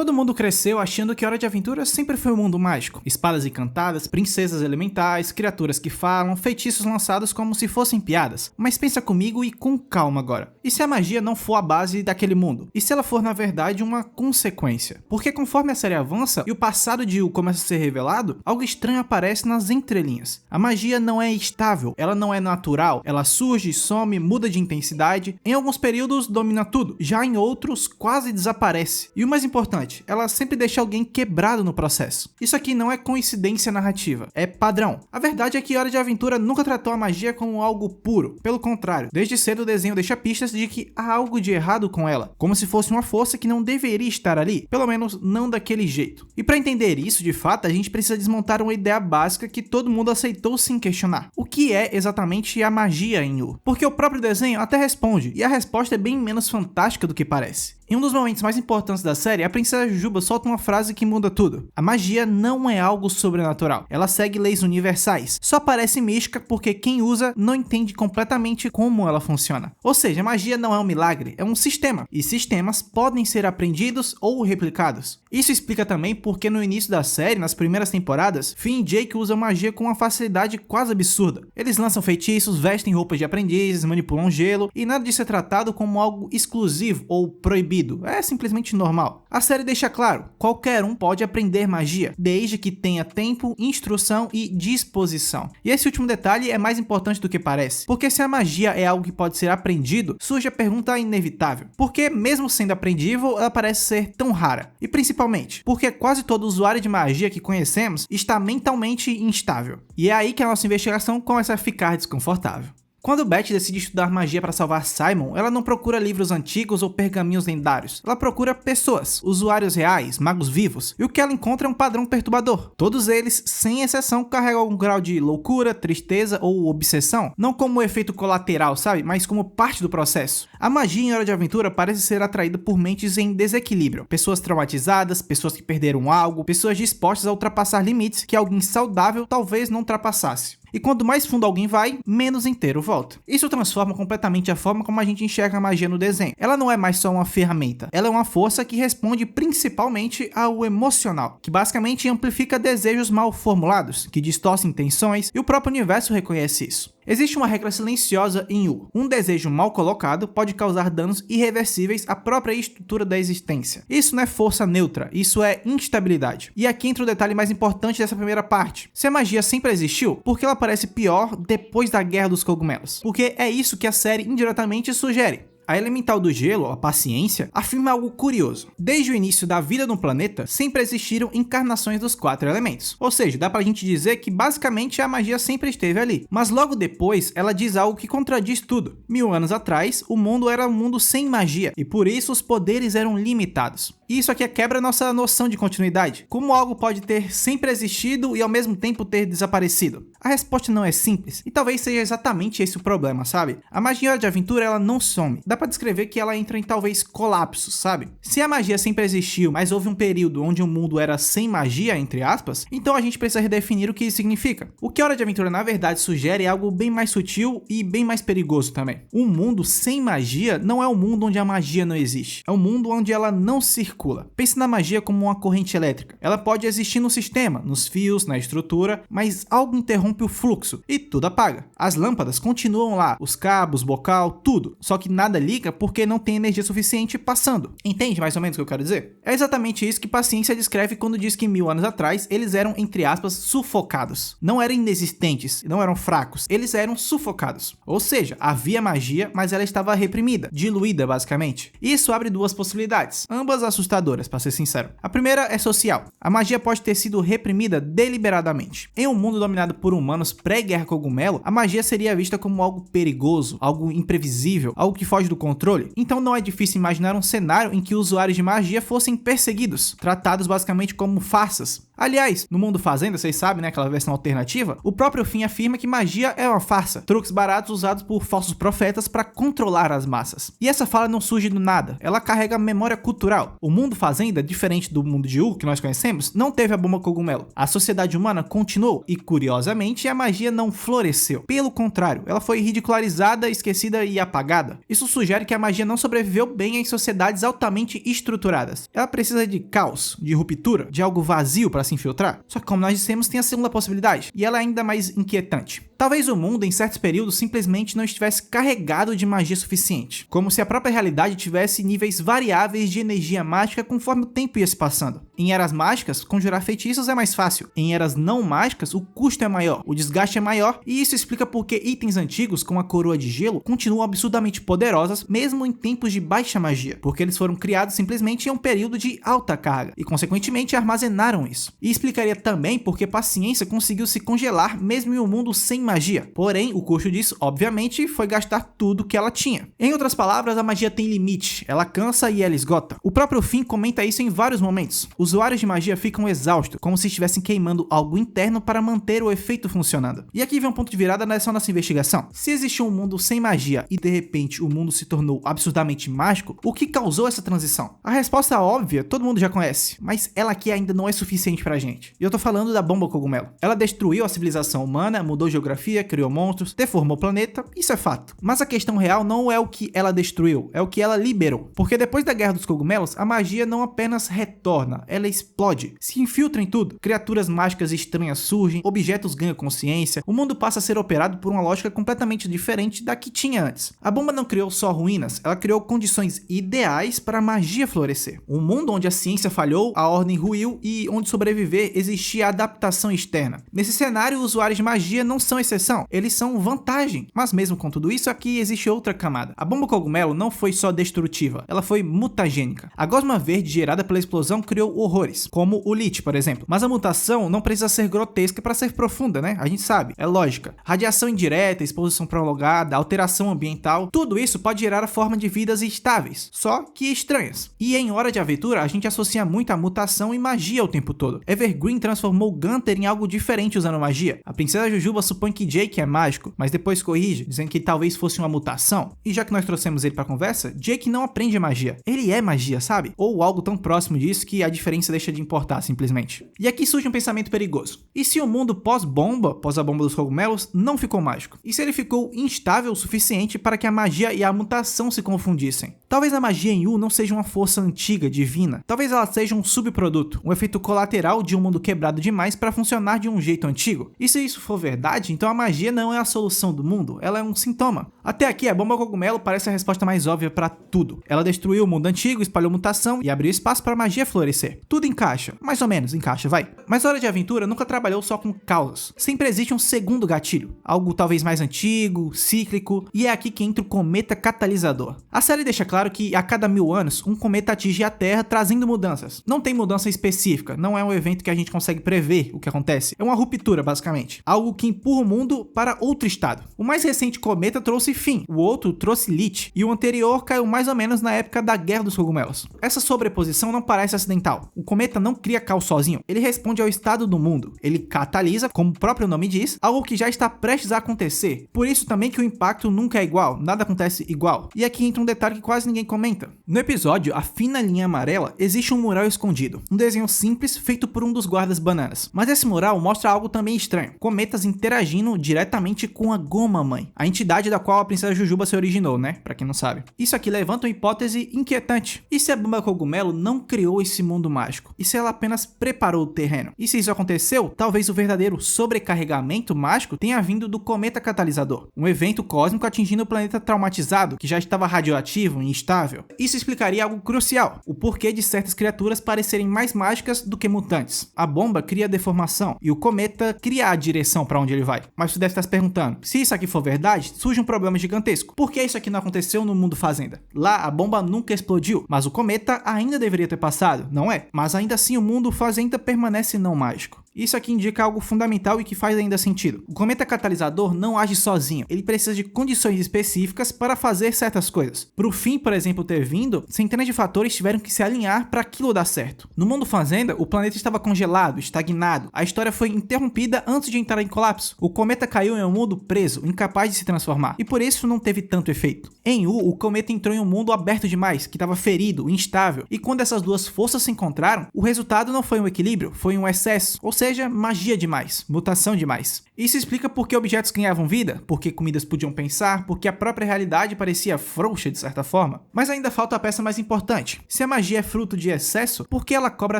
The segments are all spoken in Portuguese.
Todo mundo cresceu achando que Hora de Aventura sempre foi um mundo mágico. Espadas encantadas, princesas elementais, criaturas que falam, feitiços lançados como se fossem piadas. Mas pensa comigo e com calma agora. E se a magia não for a base daquele mundo? E se ela for na verdade uma consequência? Porque conforme a série avança e o passado de Yu começa a ser revelado, algo estranho aparece nas entrelinhas. A magia não é estável, ela não é natural, ela surge, some, muda de intensidade. Em alguns períodos domina tudo, já em outros quase desaparece. E o mais importante, ela sempre deixa alguém quebrado no processo. Isso aqui não é coincidência narrativa, é padrão. A verdade é que Hora de Aventura nunca tratou a magia como algo puro. Pelo contrário, desde cedo o desenho deixa pistas de que há algo de errado com ela, como se fosse uma força que não deveria estar ali, pelo menos não daquele jeito. E para entender isso de fato, a gente precisa desmontar uma ideia básica que todo mundo aceitou sem questionar. O que é exatamente a magia em Yu? Porque o próprio desenho até responde, e a resposta é bem menos fantástica do que parece. Em um dos momentos mais importantes da série, a princesa Jujuba solta uma frase que muda tudo. A magia não é algo sobrenatural, ela segue leis universais. Só parece mística porque quem usa não entende completamente como ela funciona. Ou seja, a magia não é um milagre, é um sistema. E sistemas podem ser aprendidos ou replicados. Isso explica também porque no início da série, nas primeiras temporadas, Finn e Jake usam magia com uma facilidade quase absurda. Eles lançam feitiços, vestem roupas de aprendizes, manipulam gelo, e nada disso é tratado como algo exclusivo ou proibido. É simplesmente normal. A série deixa claro, qualquer um pode aprender magia, desde que tenha tempo, instrução e disposição. E esse último detalhe é mais importante do que parece, porque se a magia é algo que pode ser aprendido, surge a pergunta inevitável: por que, mesmo sendo aprendível, ela parece ser tão rara? E principalmente, porque quase todo usuário de magia que conhecemos está mentalmente instável. E é aí que a nossa investigação começa a ficar desconfortável. Quando Beth decide estudar magia para salvar Simon, ela não procura livros antigos ou pergaminhos lendários. Ela procura pessoas, usuários reais, magos vivos, e o que ela encontra é um padrão perturbador. Todos eles, sem exceção, carregam algum grau de loucura, tristeza ou obsessão, não como efeito colateral, sabe, mas como parte do processo. A magia em Hora de Aventura parece ser atraída por mentes em desequilíbrio, pessoas traumatizadas, pessoas que perderam algo, pessoas dispostas a ultrapassar limites que alguém saudável talvez não ultrapassasse. E quanto mais fundo alguém vai, menos inteiro volta. Isso transforma completamente a forma como a gente enxerga a magia no desenho. Ela não é mais só uma ferramenta, ela é uma força que responde principalmente ao emocional, que basicamente amplifica desejos mal formulados, que distorcem intenções, e o próprio universo reconhece isso. Existe uma regra silenciosa em Yu. Um desejo mal colocado pode causar danos irreversíveis à própria estrutura da existência. Isso não é força neutra, isso é instabilidade. E aqui entra o detalhe mais importante dessa primeira parte. Se a magia sempre existiu, por que ela parece pior depois da Guerra dos Cogumelos? Porque é isso que a série indiretamente sugere. A elemental do gelo, a paciência, afirma algo curioso. Desde o início da vida no planeta, sempre existiram encarnações dos 4 elementos. Ou seja, dá pra gente dizer que basicamente a magia sempre esteve ali. Mas logo depois, ela diz algo que contradiz tudo. 1000 anos atrás, o mundo era um mundo sem magia, e por isso os poderes eram limitados. E isso aqui quebra nossa noção de continuidade. Como algo pode ter sempre existido e ao mesmo tempo ter desaparecido? A resposta não é simples, e talvez seja exatamente esse o problema, sabe? A magia em Hora de Aventura, ela não some. Dá pra descrever que ela entra em talvez colapsos, sabe? Se a magia sempre existiu, mas houve um período onde o mundo era sem magia, entre aspas, então a gente precisa redefinir o que isso significa. O que Hora de Aventura na verdade sugere é algo bem mais sutil e bem mais perigoso também. Um mundo sem magia não é um mundo onde a magia não existe, é um mundo onde ela não circula. Pense na magia como uma corrente elétrica. Ela pode existir no sistema, nos fios, na estrutura, mas algo interrompe o fluxo e tudo apaga. As lâmpadas continuam lá, os cabos, bocal, tudo, só que nada liga porque não tem energia suficiente passando. Entende mais ou menos o que eu quero dizer? É exatamente isso que Paciência descreve quando diz que 1000 anos atrás eles eram, entre aspas, sufocados. Não eram inexistentes, não eram fracos, eles eram sufocados. Ou seja, havia magia, mas ela estava reprimida, diluída basicamente. Isso abre duas possibilidades, ambas assustadoras, para ser sincero. A primeira é social. A magia pode ter sido reprimida deliberadamente. Em um mundo dominado por humanos pré-guerra cogumelo, a magia seria vista como algo perigoso, algo imprevisível, algo que foge do controle. Então não é difícil imaginar um cenário em que usuários de magia fossem perseguidos, tratados basicamente como farsas. Aliás, no Mundo Fazenda, vocês sabem, né, aquela versão alternativa, o próprio Finn afirma que magia é uma farsa, truques baratos usados por falsos profetas para controlar as massas. E essa fala não surge do nada, ela carrega memória cultural. O Mundo Fazenda, diferente do mundo de Yu que nós conhecemos, não teve a bomba cogumelo. A sociedade humana continuou e, curiosamente, a magia não floresceu. Pelo contrário, ela foi ridicularizada, esquecida e apagada. Isso sugere que a magia não sobreviveu bem em sociedades altamente estruturadas. Ela precisa de caos, de ruptura, de algo vazio para se infiltrar. Só que, como nós dissemos, tem a segunda possibilidade, e ela é ainda mais inquietante. Talvez o mundo, em certos períodos, simplesmente não estivesse carregado de magia suficiente, como se a própria realidade tivesse níveis variáveis de energia mágica conforme o tempo ia se passando. Em eras mágicas, conjurar feitiços é mais fácil. Em eras não mágicas, o custo é maior, o desgaste é maior, e isso explica por que itens antigos, como a coroa de gelo, continuam absurdamente poderosas mesmo em tempos de baixa magia, porque eles foram criados simplesmente em um período de alta carga, e consequentemente armazenaram isso. E explicaria também por que paciência conseguiu se congelar mesmo em um mundo sem magia. Porém, o custo disso, obviamente, foi gastar tudo que ela tinha. Em outras palavras, a magia tem limite, ela cansa e ela esgota. O próprio Finn comenta isso em vários momentos. Usuários de magia ficam exaustos, como se estivessem queimando algo interno para manter o efeito funcionando. E aqui vem um ponto de virada nessa nossa investigação. Se existe um mundo sem magia e de repente o mundo se tornou absurdamente mágico, o que causou essa transição? A resposta óbvia todo mundo já conhece, mas ela aqui ainda não é suficiente pra gente. E eu tô falando da bomba cogumelo. Ela destruiu a civilização humana, mudou geografia, criou monstros, deformou o planeta, isso é fato. Mas a questão real não é o que ela destruiu, é o que ela liberou. Porque depois da Guerra dos Cogumelos, a magia não apenas retorna, ela explode, se infiltra em tudo. Criaturas mágicas estranhas surgem, objetos ganham consciência, o mundo passa a ser operado por uma lógica completamente diferente da que tinha antes. A bomba não criou só ruínas, ela criou condições ideais para a magia florescer. Um mundo onde a ciência falhou, a ordem ruiu e onde sobreviver existia adaptação externa. Nesse cenário, os usuários de magia não são exceção, eles são vantagem. Mas mesmo com tudo isso, aqui existe outra camada. A bomba cogumelo não foi só destrutiva, ela foi mutagênica. A gosma verde gerada pela explosão criou horrores, como o Lich, por exemplo. Mas a mutação não precisa ser grotesca para ser profunda, né? A gente sabe, é lógica. Radiação indireta, exposição prolongada, alteração ambiental, tudo isso pode gerar a forma de vidas estáveis, só que estranhas. E em Hora de Aventura, a gente associa muito a mutação e magia o tempo todo. Evergreen transformou Gunther em algo diferente usando magia. A princesa Jujuba supõe que Jake é mágico, mas depois corrige, dizendo que talvez fosse uma mutação. E já que nós trouxemos ele pra conversa, Jake não aprende magia. Ele é magia, sabe? Ou algo tão próximo disso que a diferença deixa de importar, simplesmente. E aqui surge um pensamento perigoso. E se o mundo pós-bomba, pós a bomba dos cogumelos, não ficou mágico? E se ele ficou instável o suficiente para que a magia e a mutação se confundissem? Talvez a magia em Yu não seja uma força antiga, divina. Talvez ela seja um subproduto, um efeito colateral de um mundo quebrado demais para funcionar de um jeito antigo. E se isso for verdade, então a magia não é a solução do mundo, ela é um sintoma. Até aqui, a bomba cogumelo parece a resposta mais óbvia para tudo. Ela destruiu o mundo antigo, espalhou mutação e abriu espaço para a magia florescer. Tudo encaixa, mais ou menos encaixa, vai. Mas Hora de Aventura nunca trabalhou só com causas. Sempre existe um segundo gatilho, algo talvez mais antigo, cíclico, e é aqui que entra o cometa catalisador. A série deixa claro que a cada 1000 anos, um cometa atinge a Terra trazendo mudanças. Não tem mudança específica, não é um evento que a gente consegue prever o que acontece. É uma ruptura, basicamente. Algo que empurra o mundo para outro estado. O mais recente cometa trouxe Finn, o outro trouxe Lich, e o anterior caiu mais ou menos na época da Guerra dos Cogumelos. Essa sobreposição não parece acidental. O cometa não cria caos sozinho, ele responde ao estado do mundo. Ele catalisa, como o próprio nome diz, algo que já está prestes a acontecer. Por isso também que o impacto nunca é igual, nada acontece igual. E aqui entra um detalhe que quase ninguém comenta. No episódio A Fina Linha Amarela, existe um mural escondido, um desenho simples feito por um dos guardas bananas. Mas esse mural mostra algo também estranho, cometas interagindo diretamente com a Goma-mãe, a entidade da qual a princesa Jujuba se originou, né? Pra quem não sabe. Isso aqui levanta uma hipótese inquietante. E se a bomba cogumelo não criou esse mundo mágico? E se ela apenas preparou o terreno? E se isso aconteceu, talvez o verdadeiro sobrecarregamento mágico tenha vindo do cometa catalisador, um evento cósmico atingindo o planeta traumatizado, que já estava radioativo e instável. Isso explicaria algo crucial, o porquê de certas criaturas parecerem mais mágicas do que mutantes. A bomba cria deformação e o cometa cria a direção para onde ele vai. Mas você deve estar se perguntando, se isso aqui for verdade, surge um problema gigantesco. Por que isso aqui não aconteceu no mundo fazenda? Lá a bomba nunca explodiu, mas o cometa ainda deveria ter passado, não é? Mas ainda assim o mundo fazenda permanece não mágico. Isso aqui indica algo fundamental e que faz ainda sentido. O cometa catalisador não age sozinho, ele precisa de condições específicas para fazer certas coisas. Para o fim, por exemplo, ter vindo, centenas de fatores tiveram que se alinhar para aquilo dar certo. No mundo fazenda, o planeta estava congelado, estagnado, a história foi interrompida antes de entrar em colapso. O cometa caiu em um mundo preso, incapaz de se transformar, e por isso não teve tanto efeito. Em U, o cometa entrou em um mundo aberto demais, que estava ferido, instável, e quando essas duas forças se encontraram, o resultado não foi um equilíbrio, foi um excesso, ou seja, magia demais, mutação demais. Isso explica por que objetos ganhavam vida, por que comidas podiam pensar, por que a própria realidade parecia frouxa de certa forma. Mas ainda falta a peça mais importante. Se a magia é fruto de excesso, por que ela cobra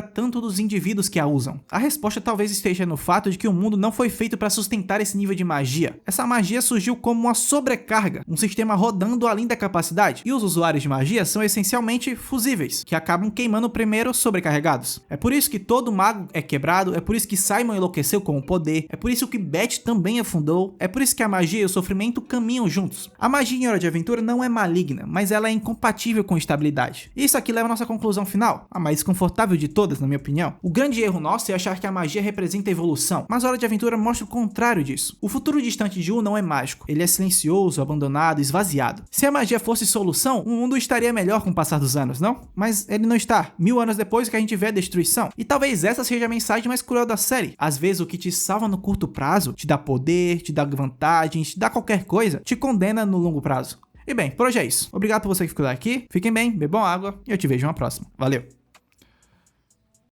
tanto dos indivíduos que a usam? A resposta talvez esteja no fato de que o mundo não foi feito para sustentar esse nível de magia. Essa magia surgiu como uma sobrecarga, um sistema rodando além da capacidade, e os usuários de magia são essencialmente fusíveis, que acabam queimando primeiro sobrecarregados. É por isso que todo mago é quebrado, é por isso que Simon enlouqueceu com o poder, é por isso que Beth também afundou, é por isso que a magia e o sofrimento caminham juntos. A magia em Hora de Aventura não é maligna, mas ela é incompatível com estabilidade. Isso aqui leva à nossa conclusão final, a mais confortável de todas, na minha opinião. O grande erro nosso é achar que a magia representa evolução, mas Hora de Aventura mostra o contrário disso. O futuro distante de U não é mágico, ele é silencioso, abandonado, esvaziado. Se a magia fosse solução, o mundo estaria melhor com o passar dos anos, não? Mas ele não está. 1000 anos depois que a gente vê a destruição. E talvez essa seja a mensagem mais cruel da série. Às vezes o que te salva no curto prazo, te dá poder, te dá vantagens, te dá qualquer coisa, te condena no longo prazo. E bem, por hoje é isso. Obrigado por você que ficou aqui, fiquem bem, bebam água e eu te vejo na próxima. Valeu!